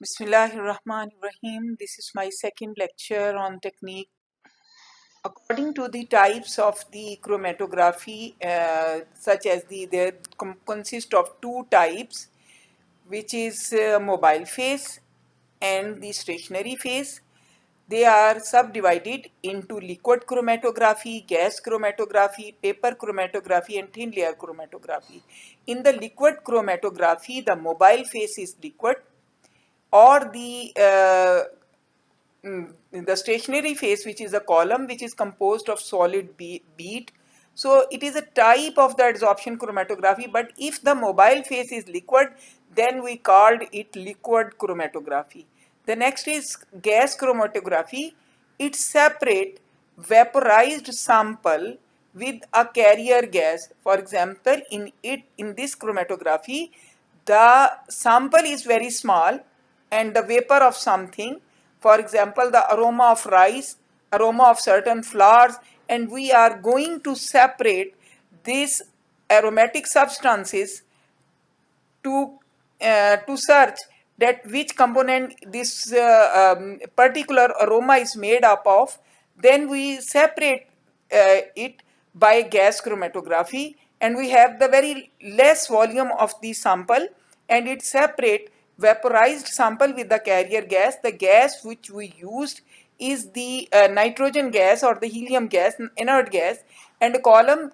Bismillahirrahmanirrahim. This is my second lecture on technique. According to the types of the chromatography, such as there consist of two types, which is mobile phase and the stationary phase. They are subdivided into liquid chromatography, gas chromatography, paper chromatography, and thin layer chromatography. In the liquid chromatography, the mobile phase is liquid, or the stationary phase, which is a column which is composed of solid bead. So it is a type of the adsorption chromatography, but if the mobile phase is liquid, then we called it liquid chromatography. The next is gas chromatography. It separate vaporized sample with a carrier gas. For example, in this chromatography, the sample is very small and the vapor of something, for example the aroma of rice, aroma of certain flowers, and we are going to separate these aromatic substances to search that which component this particular aroma is made up of. Then we separate it by gas chromatography, and we have the very less volume of the sample, and it separate vaporized sample with the carrier gas. The gas which we used is the nitrogen gas or the helium gas, inert gas, and a column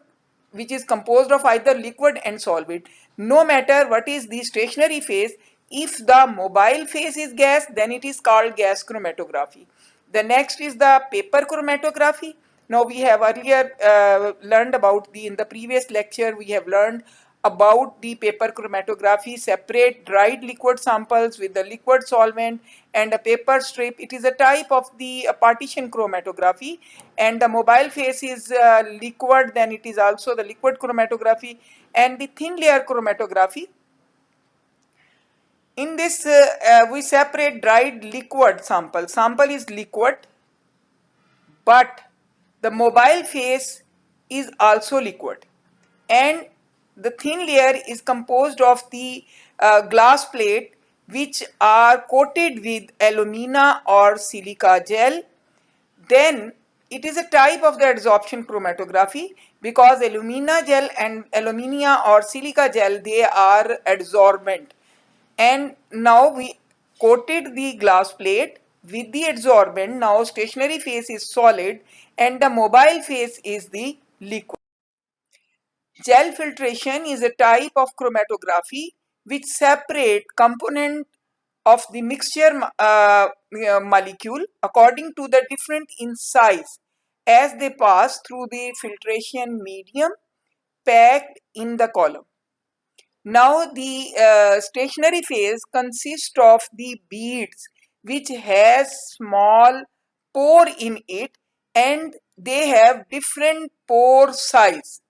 which is composed of either liquid and solvent. No matter what is the stationary phase, if the mobile phase is gas, then it is called gas chromatography. The next is the paper chromatography. Now we have earlier learned about in the previous lecture we have learned about the paper chromatography, separate dried liquid samples with the liquid solvent and a paper strip. It is a type of the partition chromatography, and the mobile phase is liquid, then it is also the liquid chromatography. And the thin layer chromatography, in this we separate dried liquid sample is liquid, but the mobile phase is also liquid, and the thin layer is composed of the glass plate which are coated with alumina or silica gel. Then it is a type of the adsorption chromatography, because alumina gel and alumina or silica gel, they are adsorbent, and now we coated the glass plate with the adsorbent. Now stationary phase is solid and the mobile phase is the liquid. Gel filtration is a type of chromatography which separate component of the mixture molecule according to the different in size as they pass through the filtration medium packed in the column. Now the stationary phase consists of the beads which has small pore in it, and they have different pore size,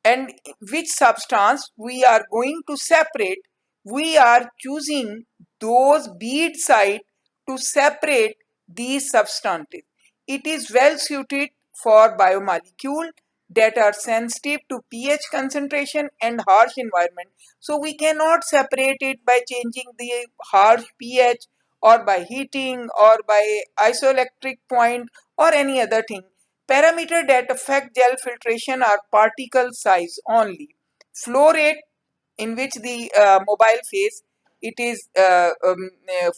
and which substance we are going to separate, we are choosing those bead site to separate these substances. It is well suited for biomolecule that are sensitive to pH concentration and harsh environment. So we cannot separate it by changing the harsh pH or by heating or by isoelectric point or any other thing. Parameters that affect gel filtration are particle size only, flow rate, in which the mobile phase it is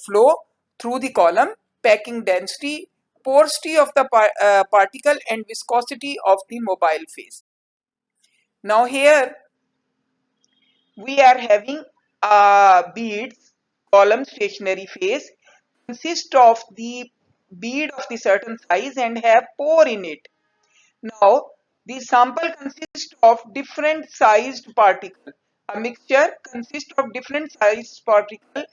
flow through the column, packing density, porosity of the particle, and viscosity of the mobile phase. Now here we are having beads column stationary phase consist of the bead of the certain size and have pore in it. Now, the sample consists of different sized particles. A mixture consists of different sized particles.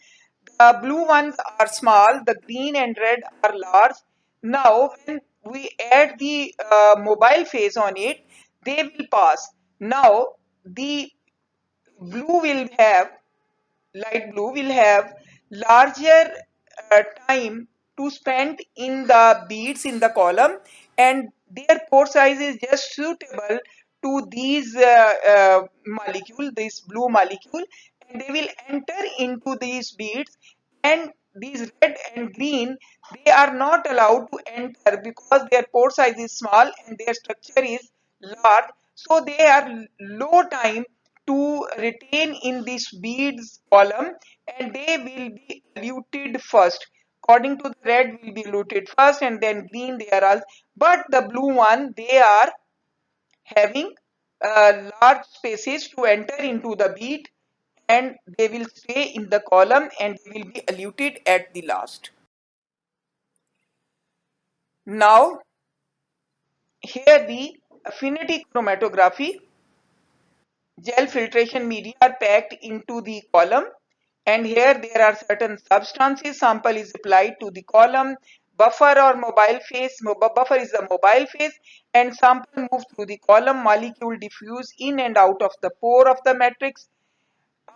The blue ones are small, the green and red are large. Now, when we add the mobile phase on it, they will pass. Now, the blue will have light blue will have larger time to spend in the beads in the column, and their pore size is just suitable to these molecule, this blue molecule, and they will enter into these beads these red and green, they are not allowed to enter because their pore size is small and their structure is large, so they are low time to retain in this beads column, and they will be eluted first. According to the red will be eluted first, and then green they are all, but the blue one, they are having large spaces to enter into the bead, and they will stay in the column and they will be eluted at the last. Now here the affinity chromatography, gel filtration media are packed into the column, and here there are certain substances. Sample is applied to the column. Buffer or mobile phase, buffer is the mobile phase, and sample moves through the column. Molecule diffuse in and out of the pore of the matrix,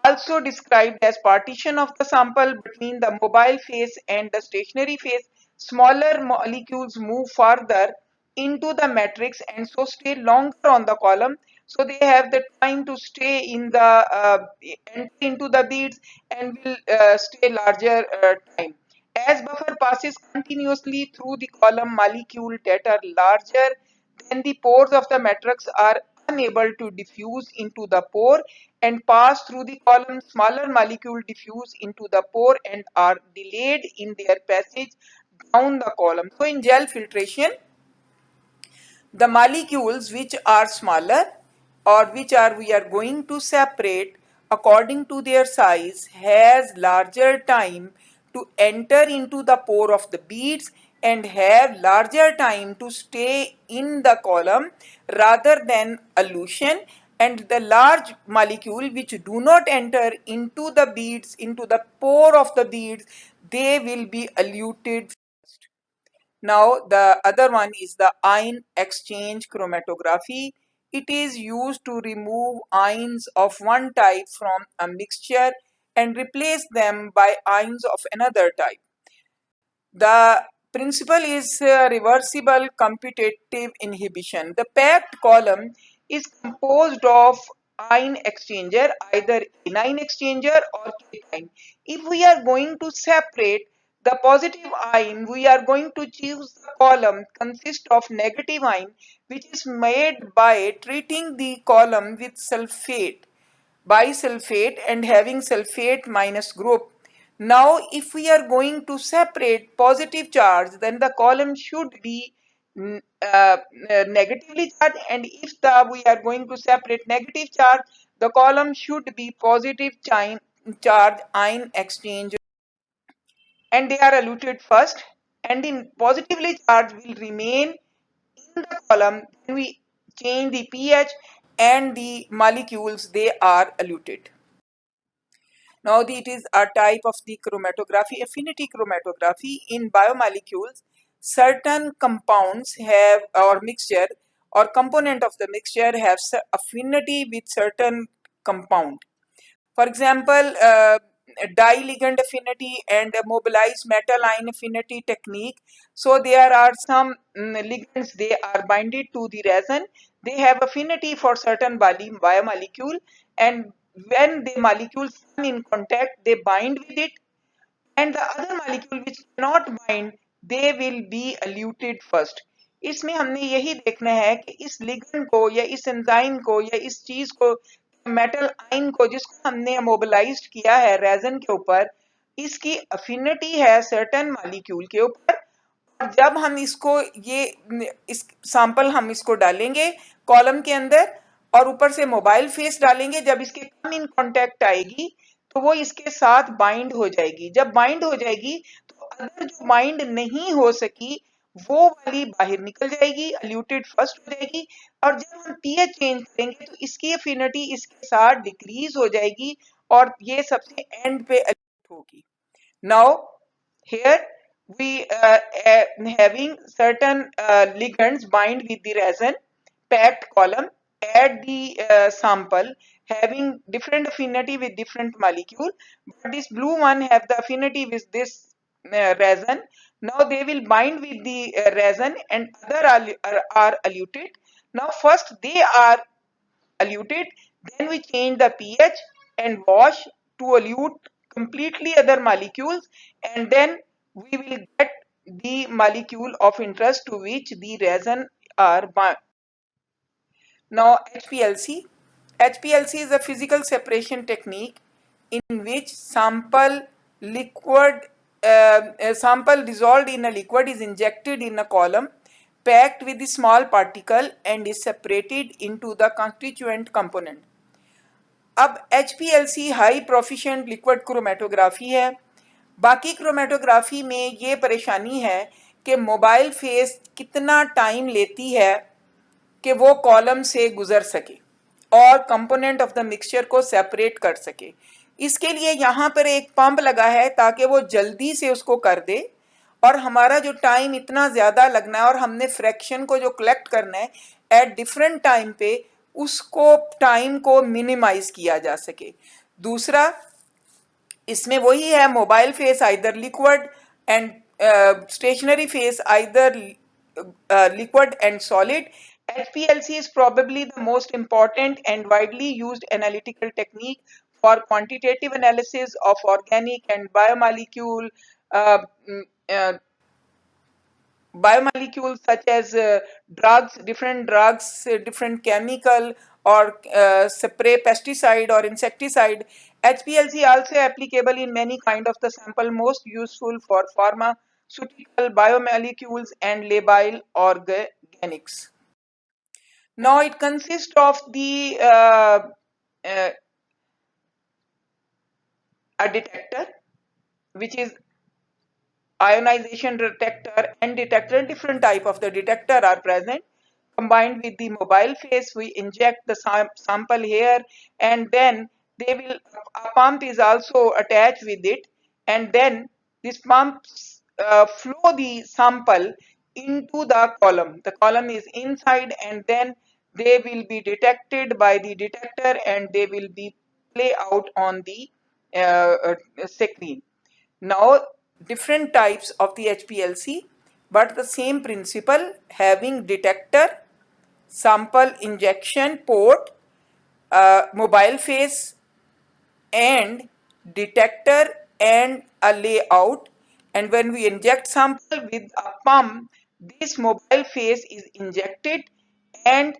also described as partition of the sample between the mobile phase and the stationary phase. Smaller molecules move further into the matrix and so stay longer on the column, so they have the time to stay in the enter into the beads and will stay larger time. As buffer passes continuously through the column, molecules that are larger than the pores of the matrix are unable to diffuse into the pore and pass through the column. Smaller molecules diffuse into the pore and are delayed in their passage down the column. So in gel filtration, the molecules which are smaller or which are we are going to separate according to their size has larger time to enter into the pore of the beads and have larger time to stay in the column rather than elution, and the large molecule which do not enter into the beads, into the pore of the beads, they will be eluted first. Now the other one is the ion exchange chromatography. It is used to remove ions of one type from a mixture and replace them by ions of another type. The principle is reversible competitive inhibition. The packed column is composed of ion exchanger, either anion exchanger or cation. If we are going to separate the positive ion, we are going to choose the column consist of negative ion, which is made by treating the column with sulfate, bisulfate, and having sulfate minus group. Now if we are going to separate positive charge, then the column should be negatively charged, and if we are going to separate negative charge, the column should be positive charge ion exchange, and they are eluted first, and the positively charged will remain in the column. Then we change the pH and the molecules, they are eluted. Now it is a type of the chromatography, affinity chromatography. In biomolecules, certain compounds have, or mixture or component of the mixture have affinity with certain compound. For example, di-ligand affinity and a mobilized metal ion affinity technique. So there are some ligands, they are binded to the resin. They have affinity for certain biomolecule, and when the molecules come in contact, they bind with it, and the other molecule which cannot bind, they will be eluted first. इसमें हमने यही देखना है कि इस ligand को या इस एंजाइम को या इस चीज को, मेटल आयन को जिसको हमने मोबिलाइज्ड किया है रेजन के ऊपर, इसकी अफिनिटी है सर्टेन मॉलिक्यूल के ऊपर, और जब हम इसको ये इस सैंपल हम इसको डालेंगे कॉलम के अंदर और ऊपर से मोबाइल फेस डालेंगे, जब इसके कम इन कांटेक्ट आएगी तो वो इसके साथ बाइंड हो जाएगी. जब बाइंड हो जाएगी तो अगर जो बाइंड नहीं हो सकी वो वाली बाहर निकल जाएगी, एल्यूटेड फर्स्ट हो जाएगी, और जब हम पीएच चेंज करेंगे तो इसकी एफिनिटी इसके साथ डिक्रीज हो जाएगी और ये सबसे एंड पे एल्यूट होगी. Now here we having certain ligands bind with the resin packed column, add the sample having different affinity with different molecule, but this blue one have the affinity with this resin. Now they will bind with the resin and other are eluted. Now first they are eluted, then we change the pH and wash to elute completely other molecules, and then we will get the molecule of interest to which the resin are bound. Now HPLC. HPLC is a physical separation technique in which sample dissolved in a liquid is injected in a column packed with the small particle and is separated into the constituent component. अब HPLC high proficient liquid chromatography है. बाकी chromatography में ये परेशानी है कि mobile face कितना time लेती है कि वो कॉलम से गुजर सके और कंपोनेंट ऑफ द मिक्सचर को सेपरेट कर सके. इसके लिए यहाँ पर एक पंप लगा है ताकि वो जल्दी से उसको कर दे, और हमारा जो टाइम इतना ज़्यादा लगना है और हमने फ्रैक्शन को जो कलेक्ट करना है एट डिफरेंट टाइम पे, उसको टाइम को मिनिमाइज किया जा सके. दूसरा, इसमें वही है, mobile phase either liquid and stationary phase either liquid and solid. HPLC is probably the most important and widely used analytical technique for quantitative analysis of organic and biomolecule uh, mm, uh, biomolecules such as drugs, different chemical or spray pesticide or insecticide. HPLC also applicable in many kind of the sample, most useful for pharmaceutical biomolecules and labile organics. Now it consists of the uh, a detector, which is ionization detector and detector. Different type of the detector are present. Combined with the mobile phase, we inject the sample here, and then they will, a pump is also attached with it, and then this pumps flow the sample into the column. The column is inside, and then they will be detected by the detector and they will be play out on the screen. Now different types of the HPLC, but the same principle, having detector, sample injection port, mobile phase and detector and a layout. And when we inject sample with a pump, this mobile phase is injected and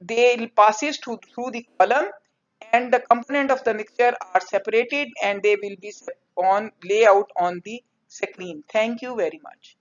they passes through the column, and the component of the mixture are separated and they will be on layout on the screen. Thank you very much.